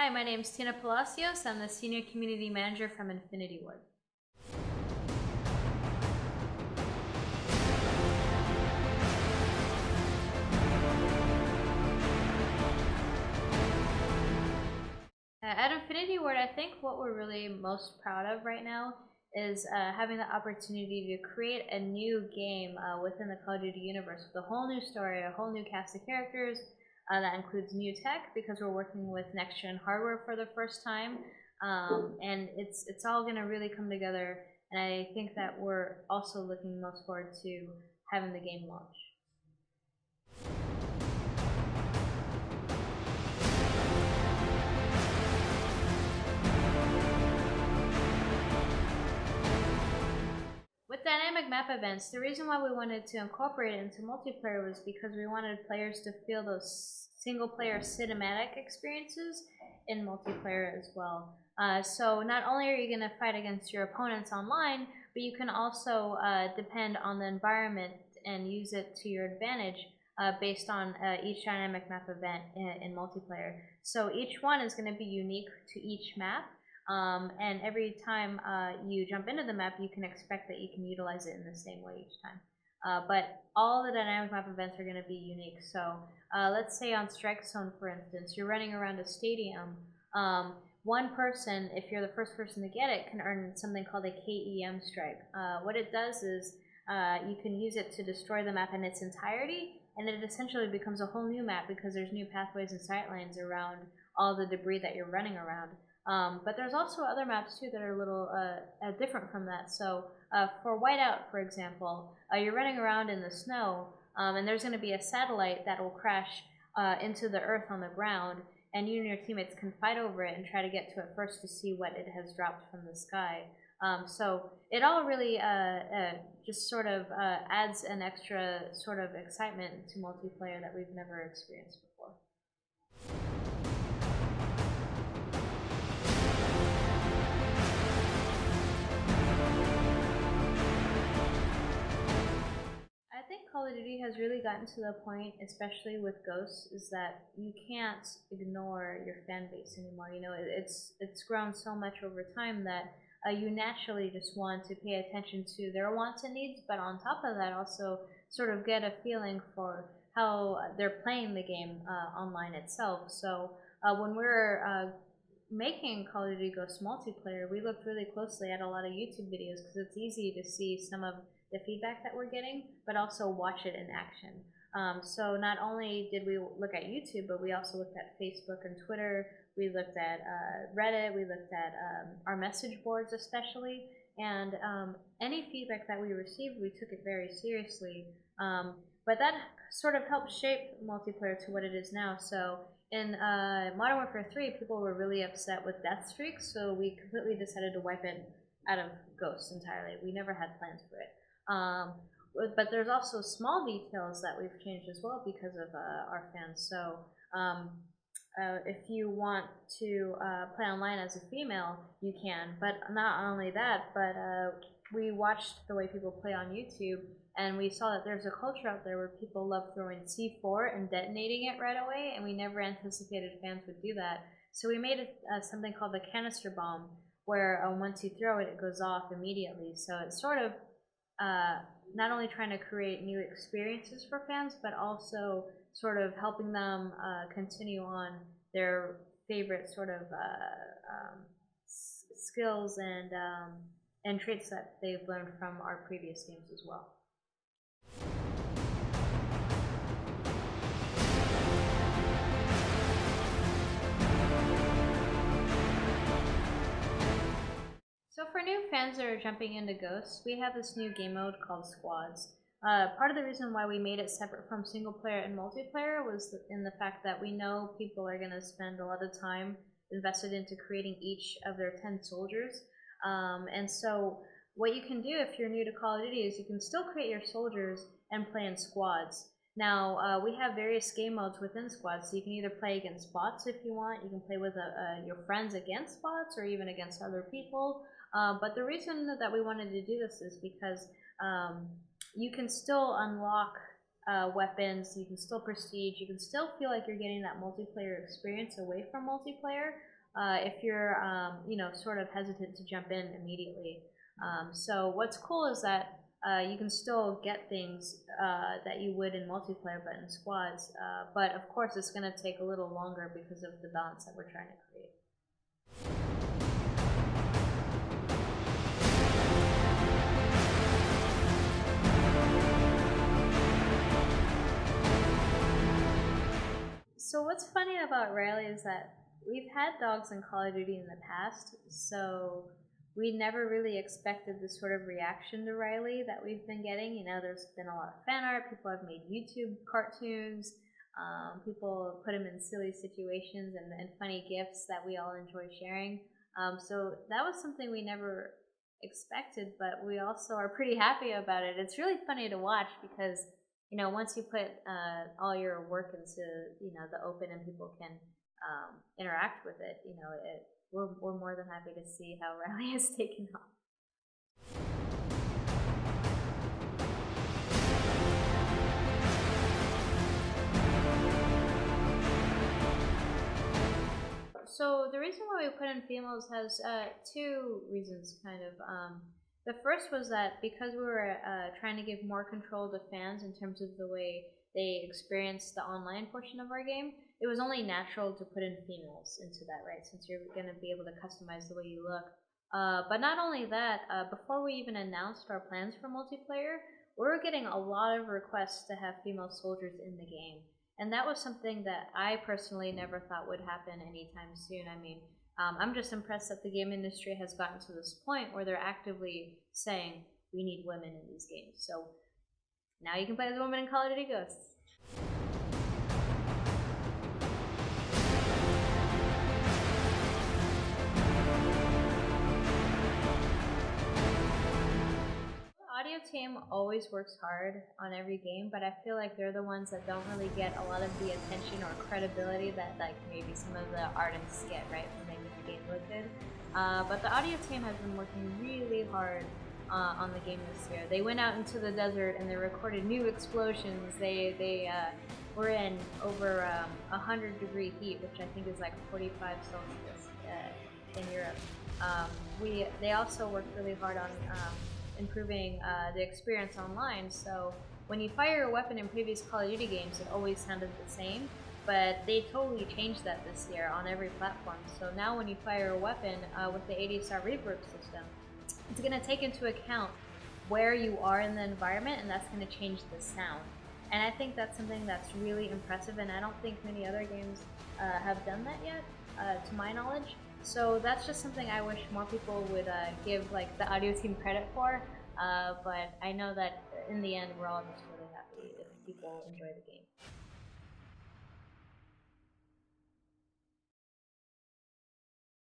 Hi, my name is Tina Palacios. I'm the Senior Community Manager from Infinity Ward. At Infinity Ward, I think what we're really most proud of right now is having the opportunity to create a new game within the Call of Duty universe with a whole new story, a whole new cast of characters. That includes new tech because we're working with next-gen hardware for the first time, and it's all going to really come together. And I think that we're also looking most forward to having the game launch. With dynamic map events, the reason why we wanted to incorporate it into multiplayer was because we wanted players to feel those single-player cinematic experiences in multiplayer as well. So not only are you going to fight against your opponents online, but you can also depend on the environment and use it to your advantage based on each dynamic map event in multiplayer. So each one is going to be unique to each map. And every time you jump into the map, you can expect that you can utilize it in the same way each time. But all the dynamic map events are going to be unique. So let's say on Strike Zone, for instance, you're running around a stadium. One person, if you're the first person to get it, can earn something called a Kem Strike. What it does is you can use it to destroy the map in its entirety, and it essentially becomes a whole new map because there's new pathways and sight lines around all the debris that you're running around. But there's also other maps too that are a little different from that. So for Whiteout, for example, you're running around in the snow, and there's going to be a satellite that will crash into the earth on the ground, and you and your teammates can fight over it and try to get to it first to see what it has dropped from the sky. So it all really just sort of adds an extra sort of excitement to multiplayer that we've never experienced before. I think Call of Duty has really gotten to the point, especially with Ghosts, is that you can't ignore your fan base anymore. You know, it's grown so much over time that you naturally just want to pay attention to their wants and needs, but on top of that also sort of get a feeling for how they're playing the game online itself. So when we're making Call of Duty Ghosts multiplayer, we looked really closely at a lot of YouTube videos because it's easy to see some of the feedback that we're getting, but also watch it in action. So not only did we look at YouTube, but we also looked at Facebook and Twitter. We looked at Reddit. We looked at our message boards especially. And any feedback that we received, we took it very seriously. But that sort of helped shape multiplayer to what it is now. So in Modern Warfare 3, people were really upset with death streaks, so we completely decided to wipe it out of Ghosts entirely. We never had plans for it. But there's also small details that we've changed as well because of our fans. So if you want to play online as a female, you can. But not only that, but we watched the way people play on YouTube, and we saw that there's a culture out there where people love throwing C4 and detonating it right away, and we never anticipated fans would do that. So we made something called the canister bomb, where once you throw it, it goes off immediately. So it's sort of not only trying to create new experiences for fans, but also sort of helping them continue on their favorite sort of skills and traits that they've learned from our previous games as well. So for new fans that are jumping into Ghosts, we have this new game mode called Squads. Part of the reason why we made it separate from single player and multiplayer was in the fact that we know people are going to spend a lot of time invested into creating each of their 10 soldiers. And so what you can do if you're new to Call of Duty is you can still create your soldiers and play in squads. Now, we have various game modes within squads, so you can either play against bots if you want, you can play with your friends against bots, or even against other people. But the reason that we wanted to do this is because you can still unlock weapons, you can still prestige, you can still feel like you're getting that multiplayer experience away from multiplayer, if you're, sort of hesitant to jump in immediately. So what's cool is that you can still get things that you would in multiplayer, but in squads. But of course, it's going to take a little longer because of the balance that we're trying to create. So what's funny about Riley is that we've had dogs in Call of Duty in the past, so we never really expected the sort of reaction to Riley that we've been getting. You know, there's been a lot of fan art, people have made YouTube cartoons, people put him in silly situations and funny gifs that we all enjoy sharing. So that was something we never expected, but we also are pretty happy about it. It's really funny to watch because, once you put all your work into, the open and people can interact with it, we're more than happy to see how Riley has taken off. So the reason why we put in females has two reasons, kind of. The first was that because we were trying to give more control to fans in terms of the way they experience the online portion of our game, it was only natural to put in females into that, right? Since you're going to be able to customize the way you look. But not only that, before we even announced our plans for multiplayer, we were getting a lot of requests to have female soldiers in the game. And that was something that I personally never thought would happen anytime soon. I mean, I'm just impressed that the game industry has gotten to this point where they're actively saying, we need women in these games. So now you can play as a woman in Call of Duty Ghosts. Audio team always works hard on every game, but I feel like they're the ones that don't really get a lot of the attention or credibility that like maybe some of the artists get, right, for making the game look good. But the audio team has been working really hard on the game this year. They went out into the desert and they recorded new explosions. They were in over 100-degree heat, which I think is like 45 Celsius in Europe. They also worked really hard on improving the experience online. So when you fire a weapon in previous Call of Duty games, it always sounded the same, but they totally changed that this year on every platform. So now when you fire a weapon with the 80-star reverb system, it's going to take into account where you are in the environment, and that's going to change the sound. And I think that's something that's really impressive, and I don't think many other games have done that yet, to my knowledge. So that's just something I wish more people would give like the audio team credit for. But I know that in the end, we're all just really happy if people enjoy the game.